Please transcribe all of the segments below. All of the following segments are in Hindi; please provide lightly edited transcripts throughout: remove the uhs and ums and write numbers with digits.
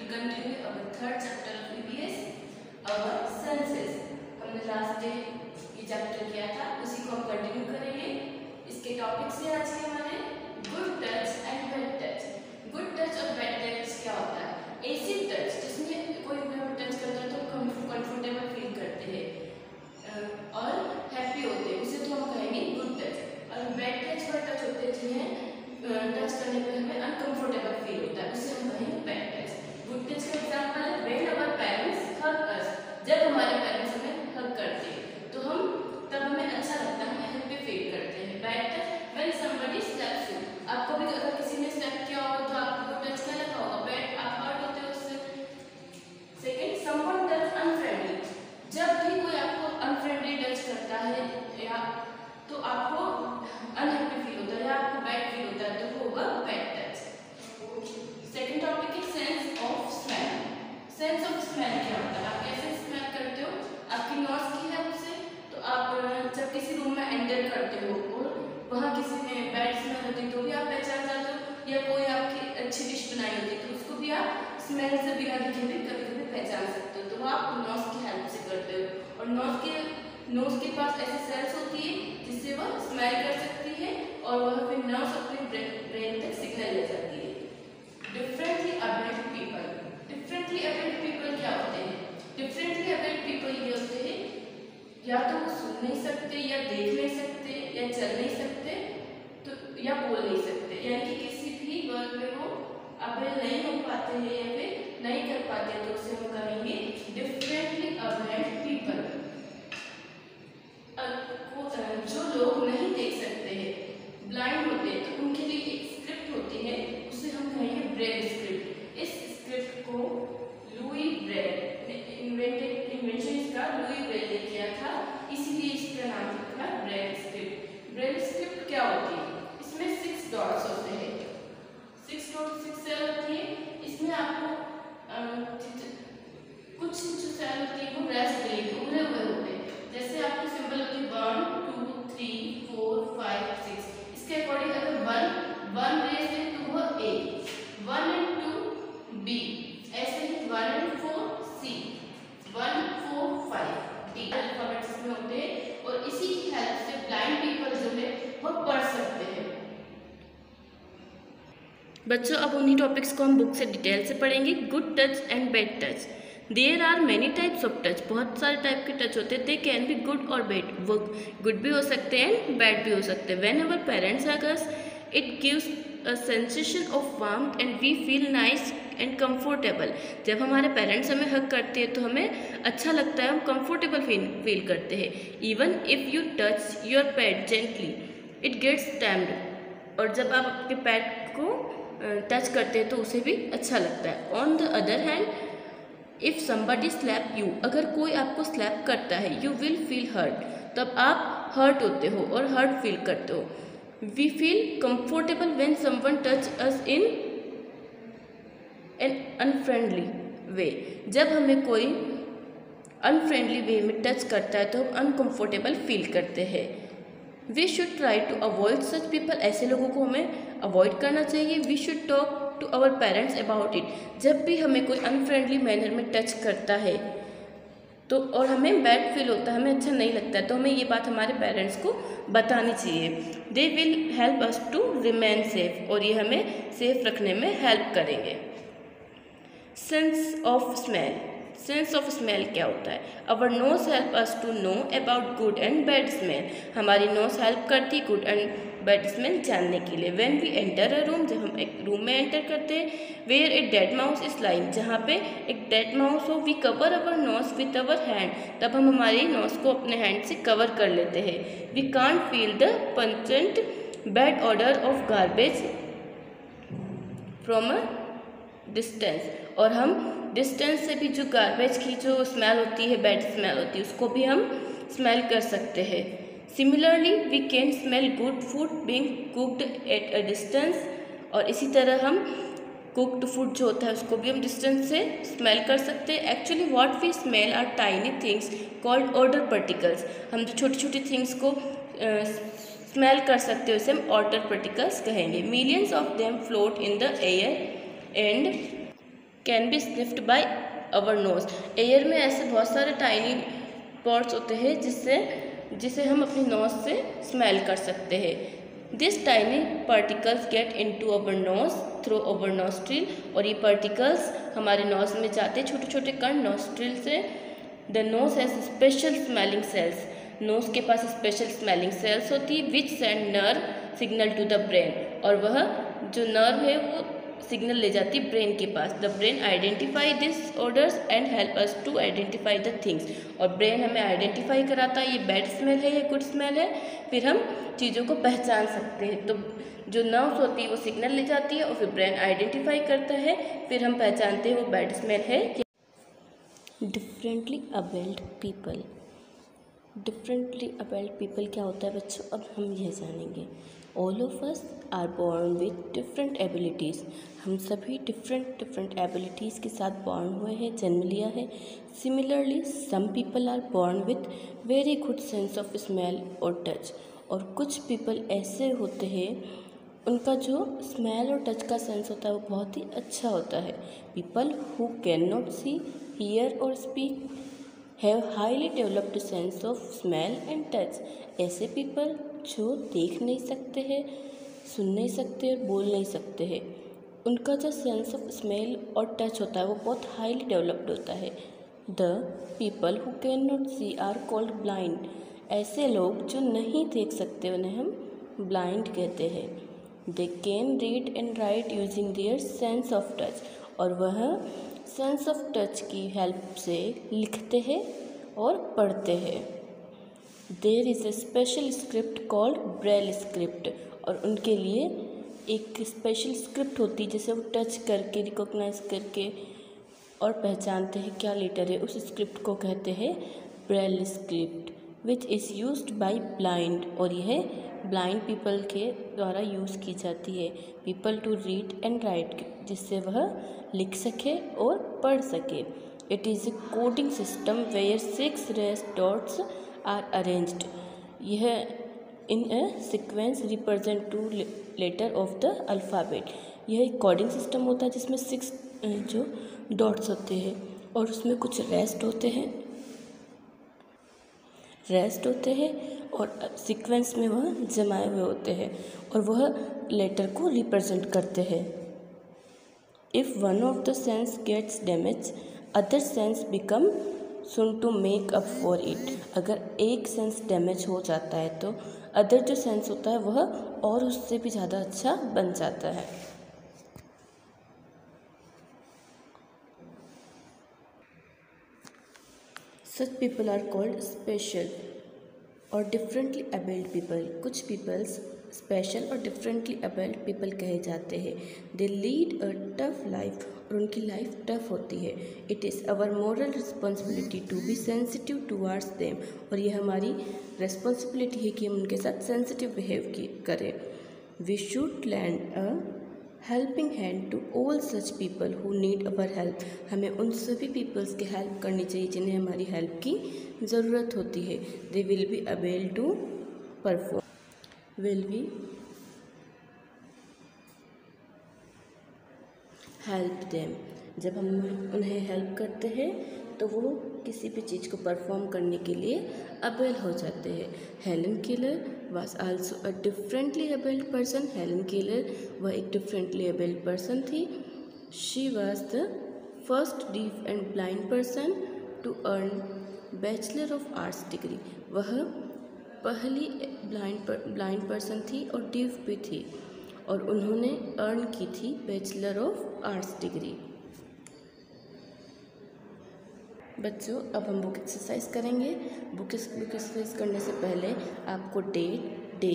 continue our third chapter of EVS, our senses. हमने लास्ट डे ये चैप्टर किया था, उसी को हम कंटिन्यू करेंगे। इसके टॉपिक से आज के हमारे good touch and bad touch. Good touch और बैड टच क्या होता है? ऐसी टच जिसमें कोई हमें टच करता है तो कंफर्टेबल फील करते हैं और हैप्पी होते हैं, उसे तो हम कहेंगे गुड टच। और बैड टच वह टच होते हैं जिन्हें टच करने पर हमें अनकंफर्टेबल फील होता है, उसे हम कहेंगे बैड टच। गुड टच का एग्जांपल है व्हेन आवर पेरेंट्स हग अस। जब हमारे पेरेंट्स हमें हग करते हैं तो हम तब हमें अच्छा लगता है, हमें हैप्पी फील करते हैं। Bad touch when somebody slaps you. आपको भी अगर किसी ने स्लैप किया होगा तो आपको टच क्या लगा होगा? बैड, आप हर्ट होते हो उससे। Second, someone touch unfriendly. जब भी कोई आपको अनफ्रेंडली टच करता है या तो आपको अनहैप्पी फील होता है या आपको बैड फील होता है, तो वो होगा बैड टच। सेकंड टॉपिक है sense of smell. Sense of smell क्या होता है? आप कैसे स्मेल करते हो? आपकी नॉज की हेल्प से। तो आप जब किसी रूम में एंटर करते हो और वहाँ किसी ने बैड स्मेल होती है तो भी आप पहचान जाते हो, या कोई आपकी अच्छी डिश बनाई होती है तो उसको भी आप स्मेल से बिना दिखे भी कभी कभी पहचान सकते हो, तो वो आप नॉज की हेल्प से करते हो। और नोज के पास ऐसी सेल्स होती है जिससे वह स्मेल कर सकती है और वह फिर नर्व्स अपने ब्रेन तक सिग्नल ले जाती है। Differently abled people. Differently abled people क्या होते हैं? डिफरेंटली एबल्ड पीपल ये होते हैं या तो वो सुन नहीं सकते, या देख नहीं सकते, या चल नहीं सकते, तो या बोल नहीं सकते, यानी कि किसी भी वर्ड में वो अबेल नहीं हो पाते हैं या फिर नहीं कर पाते हैं, तो उसे हम कहेंगे डिफरेंटली एबल्ड पीपल। जो लोग नहीं देख सकते हैं, ब्लाइंड होते हैं, तो उनके लिए एक स्क्रिप्ट होती है, उसे हम कहेंगे ब्रेल स्क्रिप्ट। इस स्क्रिप्ट को लुई ब्रेल ने इन्वेंशन इसका लुई ब्रेल ने किया था, इसीलिए इसका नाम रखा ब्रेल स्क्रिप्ट। ब्रेल स्क्रिप्ट क्या होती है? इसमें 6 डॉट्स होते हैं, 6 डॉट 6 सेल होती है। इसमें आपको कुछ जो सेल होती है वो रेस्ट के लिए उभरे हुए होते हैं, जैसे आपकी सिंबल होती है 1 2 3 4 5 6। इसके अकॉर्डिंग अगर 1 रेस है तो वह ए, 1 and 2 बी, ऐसे ही 1 and 4 सी, 1 4 5 डी अल्फाबेट्स में होते हैं। और इसी की हेल्प से ब्लाइंड पीपल जो है वह पढ़ सकते हैं। बच्चों, अब उन्हीं टॉपिक्स को हम बुक से डिटेल से पढ़ेंगे। Good touch and bad touch. There are many types of touch. बहुत सारे टाइप के टच होते हैं। दे कैन बी गुड और बैड। वो गुड भी हो सकते हैं एंड बैड भी हो सकते हैं। When our parents hug us it gives a sensation of warmth and we feel nice and comfortable. जब हमारे पेरेंट्स हमें हग करते हैं तो हमें अच्छा लगता है, हम कंफर्टेबल फील करते हैं। Even if you touch your pet gently it gets tamed. और जब आप आपके पेट को टच करते हैं तो उसे भी अच्छा लगता है। On the other hand if somebody slap you, अगर कोई आपको स्लैप करता है यू विल फील हर्ट, तब आप हर्ट होते हो और हर्ट फील करते हो। We feel comfortable when someone touch us in an unfriendly way. जब हमें कोई अनफ्रेंडली वे में टच करता है तो हम अनकंफर्टेबल फील करते हैं। We should try to avoid such people. ऐसे लोगों को हमें अवॉइड करना चाहिए। We should talk to our parents about it. जब भी हमें कोई अनफ्रेंडली मैनर में टच करता है तो और हमें बैड फील होता है, हमें अच्छा नहीं लगता है, तो हमें ये बात हमारे पेरेंट्स को बतानी चाहिए। They will help us to remain safe, और ये हमें सेफ रखने में हेल्प करेंगे। Sense of smell. Sense of smell क्या होता है? Our nose help us to know about good and bad smell. हमारी नोज हेल्प करती गुड एंड बैड स्मेल जानने के लिए। When we enter a room, जब हम एक रूम में एंटर करते हैं, where a dead mouse is lying, जहाँ पे एक डेड माउस हो, we cover our nose with our hand, तब हम हमारी नोज को अपने हैंड से कवर कर लेते हैं। We can't feel the pungent bad odour of garbage from a distance, और हम डिस्टेंस से भी जो गार्बेज की जो स्मेल होती है, बैड स्मेल होती है, उसको भी हम स्मेल कर सकते हैं। Similarly we can smell good food being cooked at a distance, और इसी तरह हम कुक्ड फूड जो होता है उसको भी हम डिस्टेंस से स्मेल कर सकते हैं। Actually what we smell are tiny things called odour particles. हम जो छोटी छोटी थिंग्स को स्मेल कर सकते हैं उसे हम ऑडर पार्टिकल्स कहेंगे। Millions of them float in the air and can be sniffed by our nose. Air में ऐसे बहुत सारे टाइनी पॉट्स होते हैं जिसे हम अपनी नोज से स्मेल कर सकते हैं। This tiny particles get into our knows through our nostril, और ये पार्टिकल्स हमारे नोज में जाते हैं, छोटे छोटे कण नॉस्ट्रिल से। The nose has special smelling cells. Nose के पास स्पेशल स्मेलिंग सेल्स होती है which send nerve signal to the brain, और वह जो नर्व है वो सिग्नल ले जाती है ब्रेन के पास। The brain identify this odours and help us to identify the things, और ब्रेन हमें आइडेंटिफाई कराता है ये बैड स्मेल है, ये गुड स्मेल है, फिर हम चीज़ों को पहचान सकते हैं। तो जो नर्व्स होती है वो सिग्नल ले जाती है और फिर ब्रेन आइडेंटिफाई करता है, फिर हम पहचानते हैं वो बैड स्मेल है। Differently abled people. Differently abled people क्या होता है बच्चों, अब हम यह जानेंगे। All of us are born with different abilities. हम सभी डिफरेंट एबिलिटीज़ के साथ बॉर्न हुए हैं, जन्म लिया है। Similarly some people are born with very good sense of smell और टच, और कुछ पीपल ऐसे होते हैं उनका जो स्मेल और टच का सेंस होता है वो बहुत ही अच्छा होता है। People who can not see, hear और speak have highly developed sense of smell and touch. ऐसे पीपल जो देख नहीं सकते हैं, सुन नहीं सकते और बोल नहीं सकते हैं, उनका जो सेंस ऑफ स्मेल और टच होता है वो बहुत हाईली डेवलप्ड होता है। The people who can not see are called blind. ऐसे लोग जो नहीं देख सकते उन्हें हम ब्लाइंड कहते हैं। They can read and write using their sense of touch, और वह सेंस ऑफ टच की हेल्प से लिखते हैं और पढ़ते हैं। There is a special script called braille script, और उनके लिए एक स्पेशल स्क्रिप्ट होती है जिसे वो टच करके रिकॉग्नाइज करके और पहचानते हैं क्या लेटर है, उस स्क्रिप्ट को कहते हैं Braille script, which is used by blind, और यह ब्लाइंड पीपल के द्वारा यूज़ की जाती है। People to read and write, जिससे वह लिख सके और पढ़ सके। It is a coding system where 6 raised dots are arranged. यह in a sequence represent 2 letter of the alphabet. यह एक कोडिंग सिस्टम होता है जिसमें 6 जो डॉट्स होते हैं और उसमें कुछ रेस्ट होते हैं और सीक्वेंस में वह जमाए हुए होते हैं और वह लेटर को रिप्रेजेंट करते हैं। If one of the sense gets damage, other sense become soon to make up for it. अगर एक सेंस डैमेज हो जाता है तो अदर जो सेंस होता है वह और उससे भी ज़्यादा अच्छा बन जाता है। Such people are called special और डिफरेंटली एबल्ड पीपल। कुछ पीपल्स स्पेशल और डिफरेंटली एबल्ड पीपल कहे जाते हैं। They lead a tough life, और उनकी लाइफ टफ होती है। It is our moral responsibility to be sensitive towards them, और ये हमारी रिस्पॉन्सिबिलिटी है कि हम उनके साथ सेंसिटिव बिहेव करें। We should lend a helping hand to all such people who need our help. हमें उन सभी पीपल्स की हेल्प करनी चाहिए जिन्हें हमारी हेल्प की ज़रूरत होती है। They will be able to perform, will be help them. जब हम उन्हें हेल्प करते हैं तो वो किसी भी चीज़ को परफॉर्म करने के लिए अबेल हो जाते हैं। Helen Keller was also a differently abled person. Helen Keller वह एक डिफरेंटली एबल्ड पर्सन थी। She was the first deaf and blind person to earn Bachelor of Arts degree. वह पहली ब्लाइंड पर्सन थी और डीफ भी थी और उन्होंने अर्न की थी बैचलर ऑफ आर्ट्स डिग्री। बच्चों अब हम बुक एक्सरसाइज करेंगे। बुक एक्सरसाइज करने से पहले आपको date, day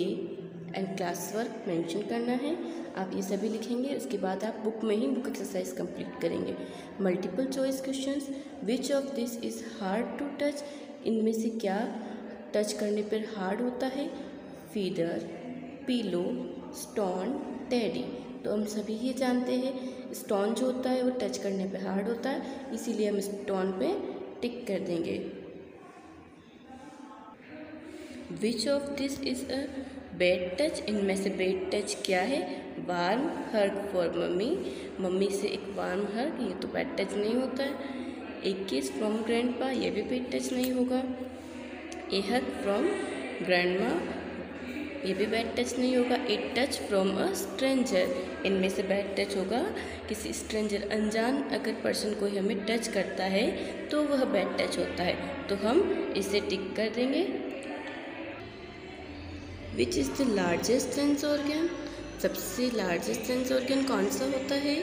and class work mention करना है। आप ये सभी लिखेंगे, उसके बाद आप बुक में ही बुक एक्सरसाइज कंप्लीट करेंगे। Multiple choice questions, which of this is hard to touch. इनमें से क्या टच करने पर हार्ड होता है? Feather, pillow, stone, teddy. तो हम सभी ये जानते हैं स्टोन जो होता है वो टच करने पे हार्ड होता है, इसीलिए हम स्टोन पे टिक कर देंगे। विच of this is a bad touch. इनमें से बैड टच क्या है? Warm hug for mummy, mummy से एक वार्म हग, ये तो पेट टच नहीं होता है। ए किस फ्रॉम ग्रैंडपा, ये भी पेट टच नहीं होगा। ए हग फ्रॉम ग्रैंडमा, ये भी बैड टच नहीं होगा। A touch from a stranger, इनमें से बैड टच होगा किसी स्ट्रेंजर, अनजान अगर पर्सन कोई हमें टच करता है तो वह बैड टच होता है, तो हम इसे टिक कर देंगे। Which is the largest sense organ, सबसे लार्जेस्ट सेंस ऑर्गन कौन सा होता है?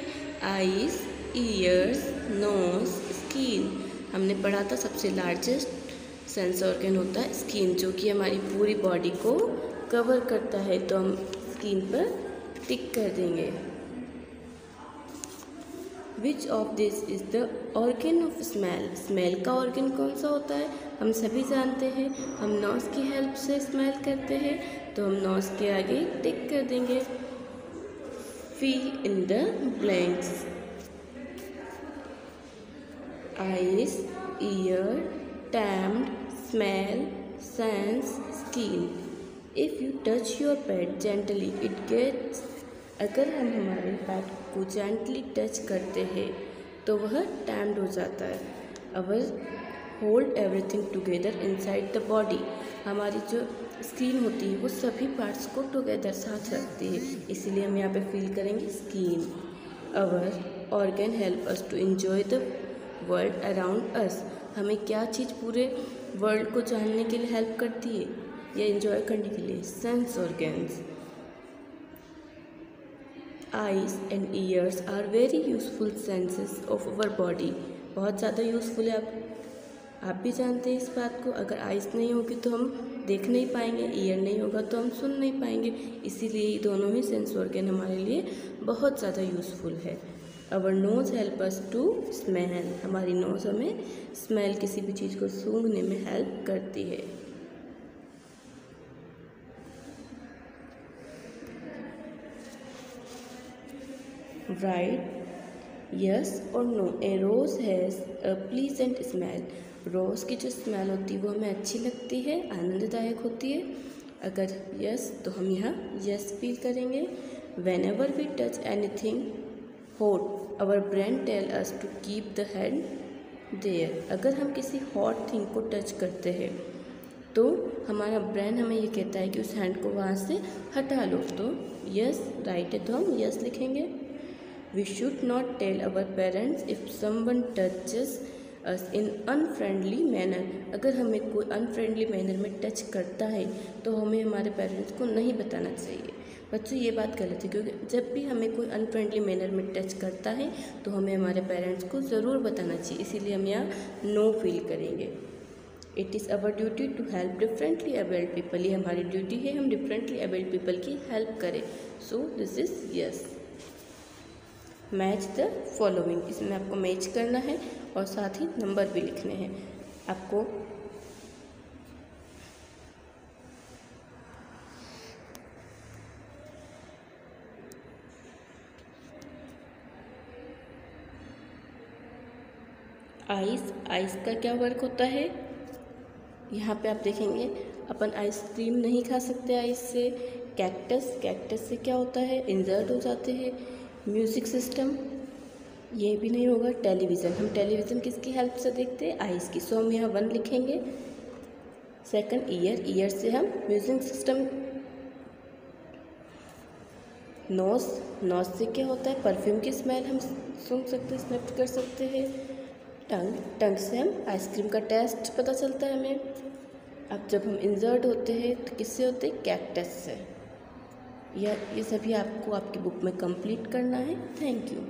Eyes, ears, nose, skin. हमने पढ़ा था सबसे लार्जेस्ट सेंस ऑर्गन होता है स्किन, जो कि हमारी पूरी बॉडी को कवर करता है, तो हम स्किन पर टिक कर देंगे। विच of this is the organ of smell, smell का ऑर्गन कौन सा होता है? हम सभी जानते हैं, हम नोज़ की हेल्प से स्मेल करते हैं, तो हम नोज़ के आगे टिक कर देंगे। Fill in the blanks. Eyes, ear, tamed, smell, sense, skin. If you touch your pet gently it gets, अगर हम हमारे पेट को जेंटली टच करते हैं तो वह टैम्ड हो जाता है। Our hold everything together inside the body, हमारी जो स्किन होती है वो सभी पार्ट्स को टुगेदर साथ रखती है, इसीलिए हम यहाँ पे फील करेंगे skin. Our organ help us to enjoy the world around us, हमें क्या चीज़ पूरे वर्ल्ड को जानने के लिए हेल्प करती है या एंजॉय करने के लिए? Sense organs. Eyes and ears are very useful senses of our body, बहुत ज़्यादा यूज़फुल है। आप भी जानते हैं इस बात को। अगर आइज़ नहीं होगी तो हम देख नहीं पाएंगे, ईयर नहीं होगा तो हम सुन नहीं पाएंगे, इसीलिए ये दोनों ही सेंस ऑर्गन हमारे लिए बहुत ज़्यादा यूज़फुल है। Our nose help us to smell, हमारी नोज़ हमें स्मेल किसी भी चीज़ को सूंघने में हेल्प करती है। राइट यस और no, a rose has a pleasant smell, rose की जो स्मेल होती है वो हमें अच्छी लगती है, आनंददायक होती है। अगर यस तो हम यहाँ यस फील करेंगे। Whenever we touch anything hot our brain tell us to keep the hand there, अगर हम किसी हॉट थिंग को टच करते हैं तो हमारा ब्रेन हमें ये कहता है कि उस हैंड को वहाँ से हटा लो, तो यस राइट है तो हम यस लिखेंगे। We should not tell our parents if someone touches us in unfriendly manner, अगर हमें कोई अनफ्रेंडली मैनर में टच करता है तो हमें हमारे पेरेंट्स को नहीं बताना चाहिए। बच्चों ये बात गलत है, क्योंकि जब भी हमें कोई अनफ्रेंडली मैनर में टच करता है तो हमें हमारे पेरेंट्स को ज़रूर बताना चाहिए, इसीलिए हम यहाँ नो फील करेंगे। It is our duty to help differently abled people, ये हमारी ड्यूटी है, हम डिफरेंटली एबल्ड पीपल की हेल्प करें, so this is yes. Match the following, इसमें आपको मैच करना है और साथ ही नंबर भी लिखने हैं आपको। आइस का क्या वर्क होता है? यहाँ पे आप देखेंगे अपन आइसक्रीम नहीं खा सकते आइस से। कैक्टस से क्या होता है? इंजर्ड हो जाते हैं। म्यूज़िक सिस्टम, ये भी नहीं होगा। टेलीविज़न, हम टेलीविज़न किसकी हेल्प से देखते हैं? आइज़ की, सो हम यहाँ 1 लिखेंगे। सेकंड ईयर से हम म्यूज़िक सिस्टम। नोज़ से क्या होता है? परफ्यूम की स्मेल हम सूंघ सकते हैं, स्निफ कर सकते हैं। टंग से हम आइसक्रीम का टेस्ट पता चलता है हमें। अब जब हम इंजर्ड होते हैं तो किससे होते हैं? कैक्टस से। ये सभी आपको आपकी बुक में कंप्लीट करना है। Thank you.